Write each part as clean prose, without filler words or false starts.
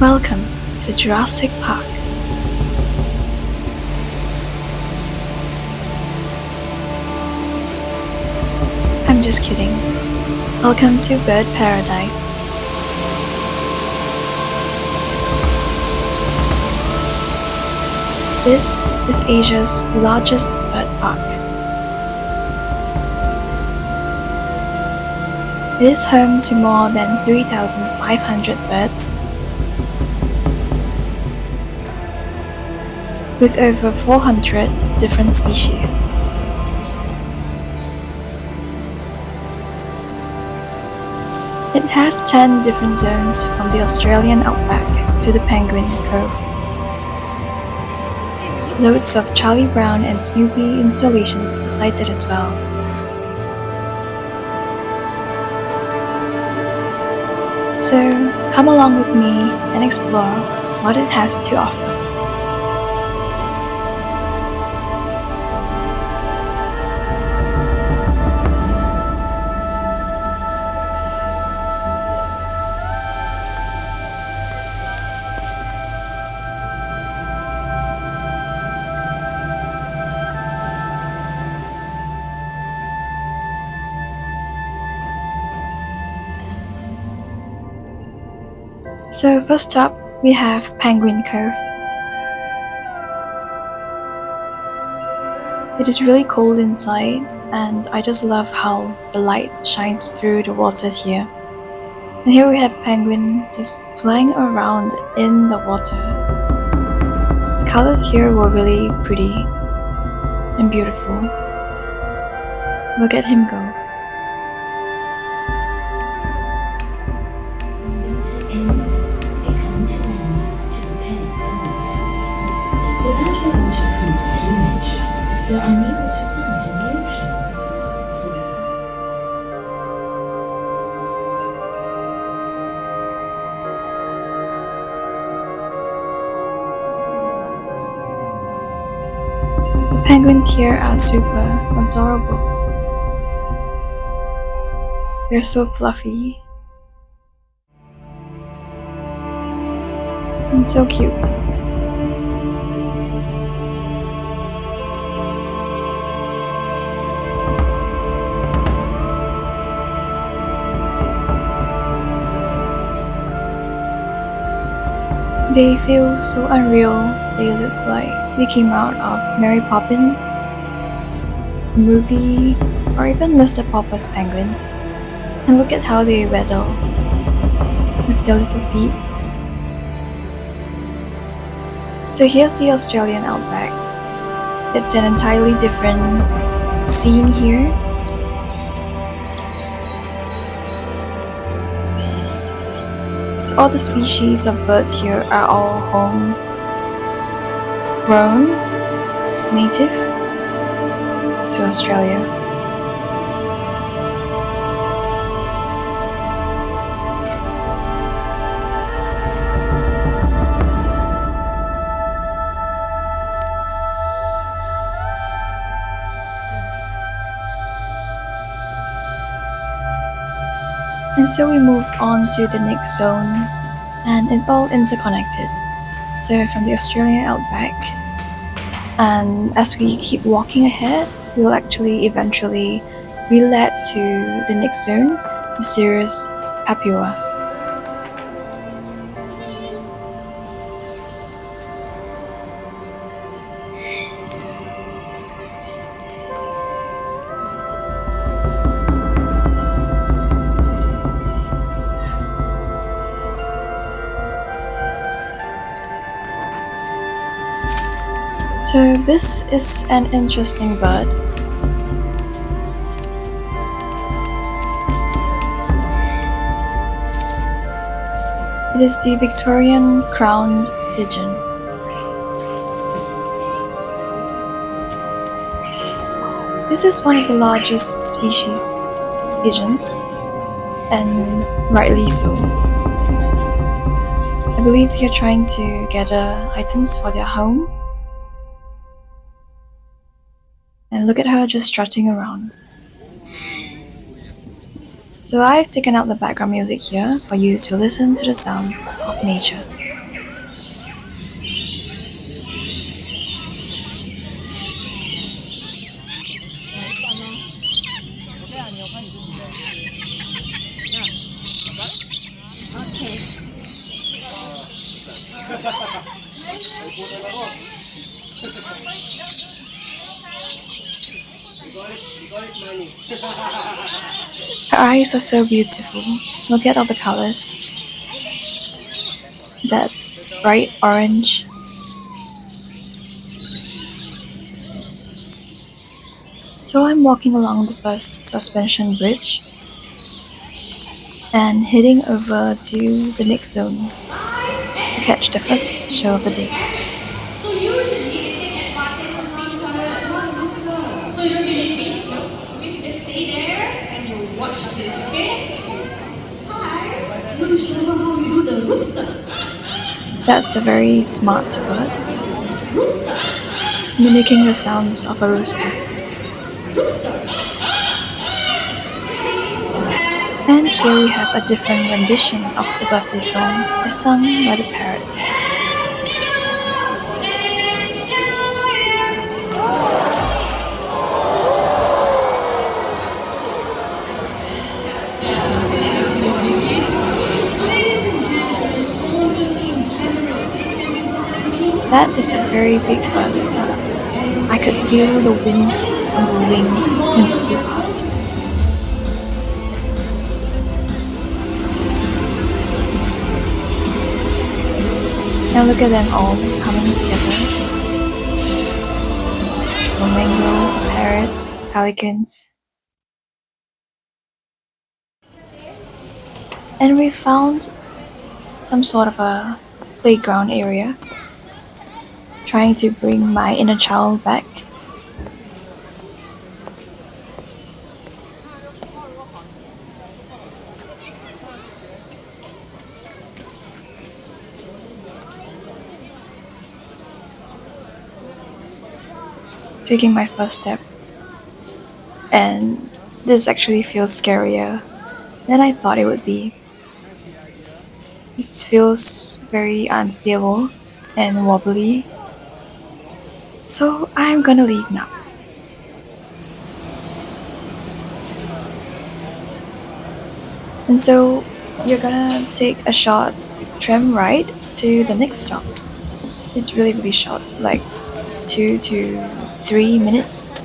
Welcome to Jurassic Park. I'm just kidding. Welcome to Bird Paradise. This is Asia's largest bird park. It is home to more than 3,500 birds, with over 400 different species. It has 10 different zones from the Australian outback to the Penguin Cove. Loads of Charlie Brown and Snoopy installations are sited as well. So come along with me and explore what it has to offer. So first up, we have Penguin Cove. It is really cold inside, and I just love how the light shines through the waters here. And here we have penguin just flying around in the water. The colors here were really pretty and beautiful. Look at him go. They're unable to plant in the ocean. The penguins here are super adorable. They're so fluffy and so cute. They feel so unreal. They look like they came out of Mary Poppins, a movie, or even Mr. Popper's penguins. And look at how they waddle with their little feet. So here's the Australian outback. It's an entirely different scene here. So all the species of birds here are all home-grown, native to Australia. And so we move on to the next zone, and it's all interconnected. So from the Australian outback, and as we keep walking ahead, we'll actually eventually be led to the next zone, Mysterious Papua. So this is an interesting bird. It is the Victorian crowned pigeon. This is one of the largest species pigeons, and rightly so. I believe they are trying to gather items for their home. And look at her just strutting around. So I've taken out the background music here for you to listen to the sounds of nature. Her eyes are so beautiful. Look at all the colors. That bright orange. So I'm walking along the first suspension bridge and heading over to the next zone to catch the first show of the day. So usually they take advantage of being tolerant. So you don't really faint, you know? You need to just stay there and you watch this, okay? Hi. I'm not sure how you do the rooster. That's a very smart bird, Rooster. mimicking the sounds of a rooster. Rooster. And here we have a different rendition of the birthday song as sung by the parrot. That is a very big bird. I could feel the wind from the wings when it flew past. Now look at them all coming together. The flamingos, the parrots, the pelicans. And we found some sort of a playground area, trying to bring my inner child back. Taking my first step, and this actually feels scarier than I thought it would be. It feels very unstable and wobbly, so I'm gonna leave now. And so you're gonna take a short tram ride to the next stop. It's really, really short, like 2 to 3 minutes.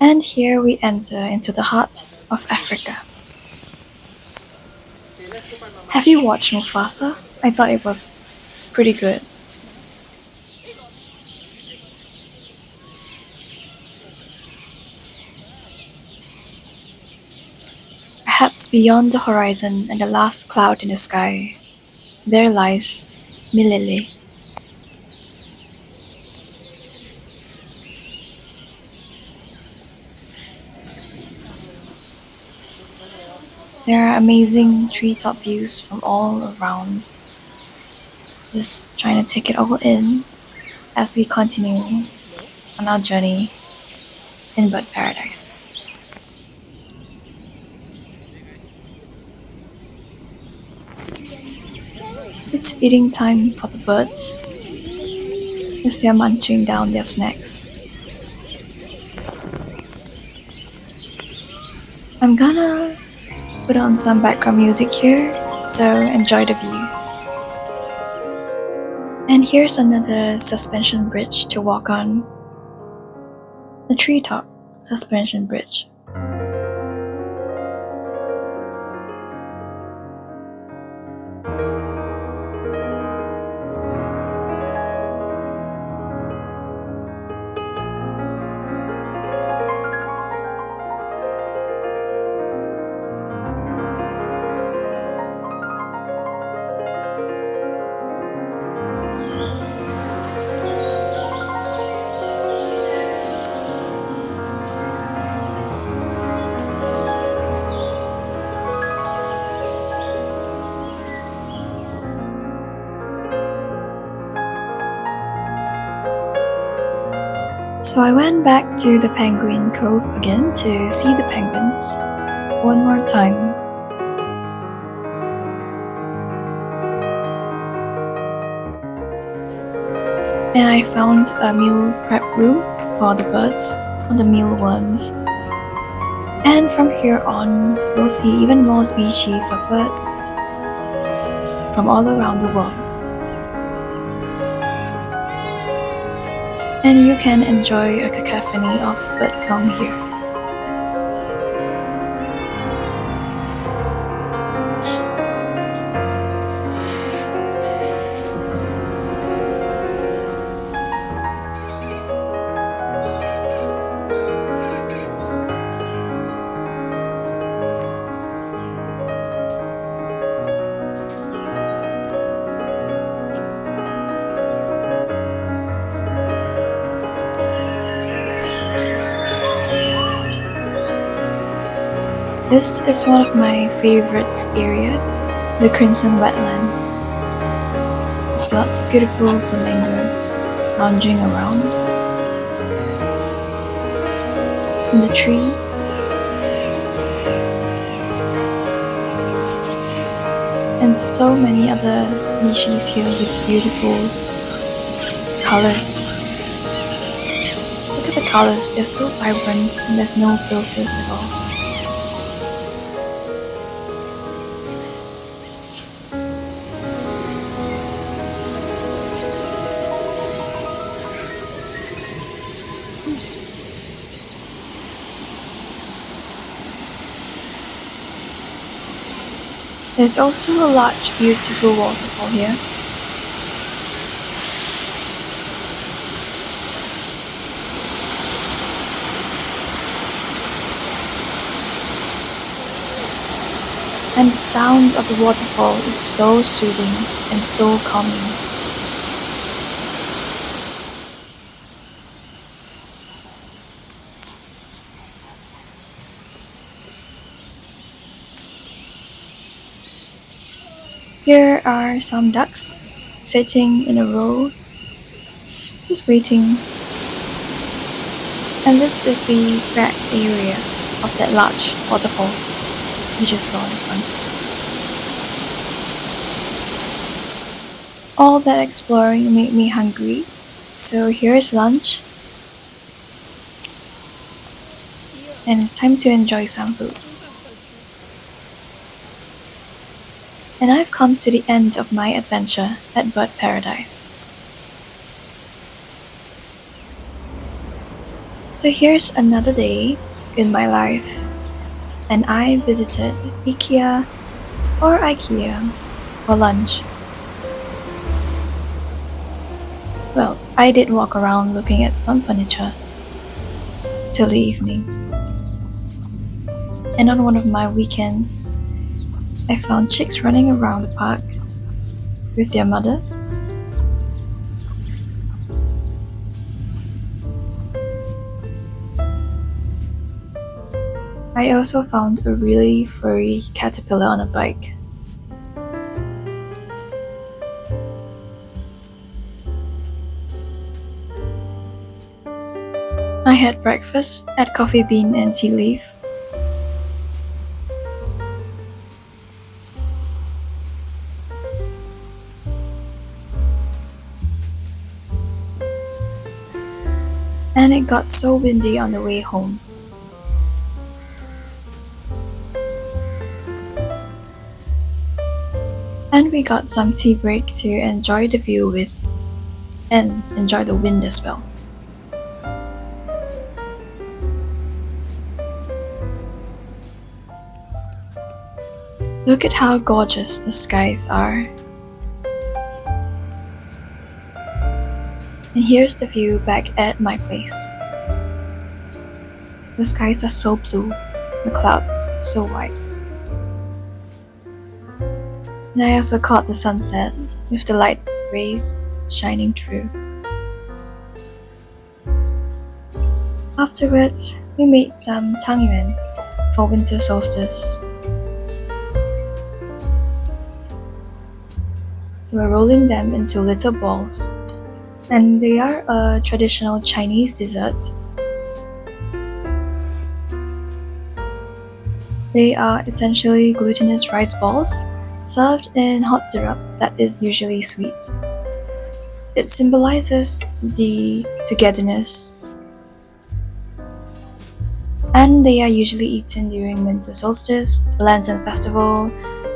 And here we enter into the heart of Africa. Have you watched Mufasa? I thought it was pretty good. Perhaps beyond the horizon and the last cloud in the sky, there lies Milele. There are amazing treetop views from all around. Just trying to take it all in as we continue on our journey in bird paradise. It's feeding time for the birds as they're munching down their snacks. I'm gonna put on some background music here, so enjoy the views. And here's another suspension bridge to walk on, the treetop suspension bridge. So I went back to the Penguin Cove again to see the penguins one more time. And I found a meal prep room for the birds, for the mealworms. And from here on, we'll see even more species of birds from all around the world. And you can enjoy a cacophony of birdsong here. This is one of my favorite areas, the Crimson Wetlands. With lots of beautiful flamingos lounging around in the trees. And so many other species here with beautiful colors. Look at the colors, they're so vibrant and there's no filters at all. There's also a large, beautiful waterfall here. And the sound of the waterfall is so soothing and so calming. Here are some ducks sitting in a row, just waiting. And this is the back area of that large waterfall you just saw in front. All that exploring made me hungry, so here's lunch. And it's time to enjoy some food. And I've come to the end of my adventure at Bird Paradise. So here's another day in my life, and I visited IKEA for lunch. Well, I did walk around looking at some furniture till the evening. And on one of my weekends, I found chicks running around the park with their mother. I also found a really furry caterpillar on a bike. I had breakfast at Coffee Bean and Tea Leaf. And it got so windy on the way home. And we got some tea break to enjoy the view with and enjoy the wind as well. Look at how gorgeous the skies are. And here's the view back at my place. The skies are so blue, the clouds so white. And I also caught the sunset with the light rays shining through. Afterwards, we made some tangyuan for Winter Solstice. So we're rolling them into little balls and they are a traditional Chinese dessert. They are essentially glutinous rice balls served in hot syrup that is usually sweet. It symbolizes the togetherness, and they are usually eaten during Winter Solstice, the Lantern Festival,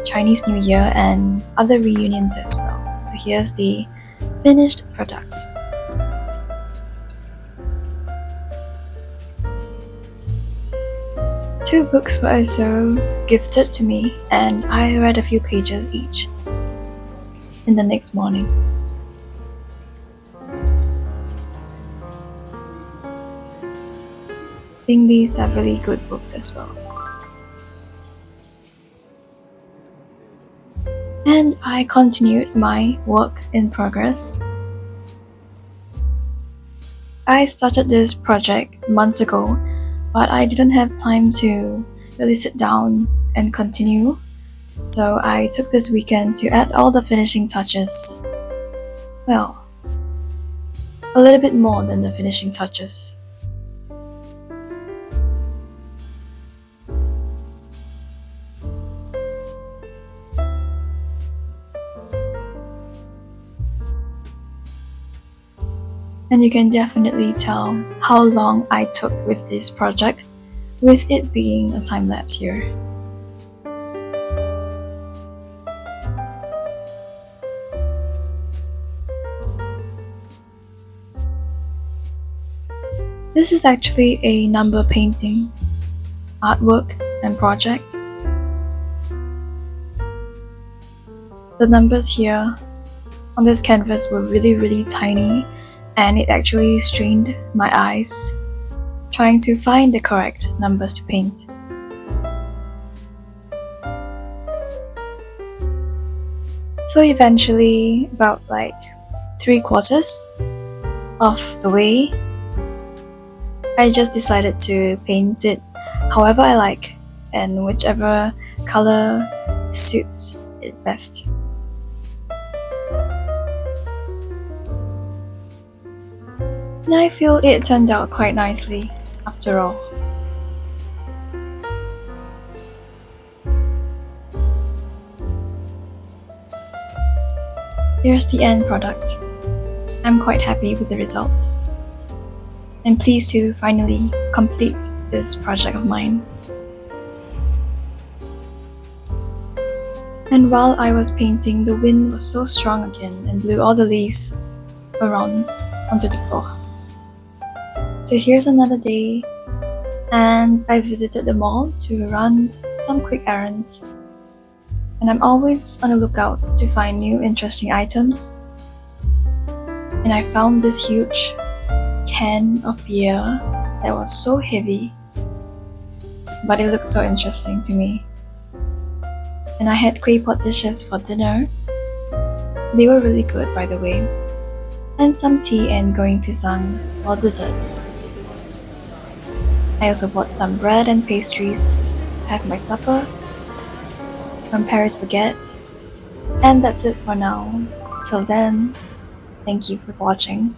Chinese New Year, and other reunions as well. So here's the finished product. Two books were also gifted to me, and I read a few pages each in the next morning. I think these are really good books as well. And I continued my work in progress. I started this project months ago, but I didn't have time to really sit down and continue. So I took this weekend to add all the finishing touches. Well, a little bit more than the finishing touches. And you can definitely tell how long I took with this project, with it being a time lapse here. This is actually a number painting, artwork, and project. The numbers here on this canvas were really tiny, and it actually strained my eyes trying to find the correct numbers to paint. So eventually, about like 3/4 of the way, I just decided to paint it however I like and whichever color suits it best. And I feel it turned out quite nicely after all. Here's the end product. I'm quite happy with the result. I'm pleased to finally complete this project of mine. And while I was painting, the wind was so strong again and blew all the leaves around onto the floor. So here's another day, and I visited the mall to run some quick errands. And I'm always on the lookout to find new interesting items. And I found this huge can of beer that was so heavy, but it looked so interesting to me. And I had clay pot dishes for dinner. They were really good, by the way. And some tea and goreng pisang for dessert. I also bought some bread and pastries to have my supper from Paris Baguette. And that's it for now. Till then, thank you for watching.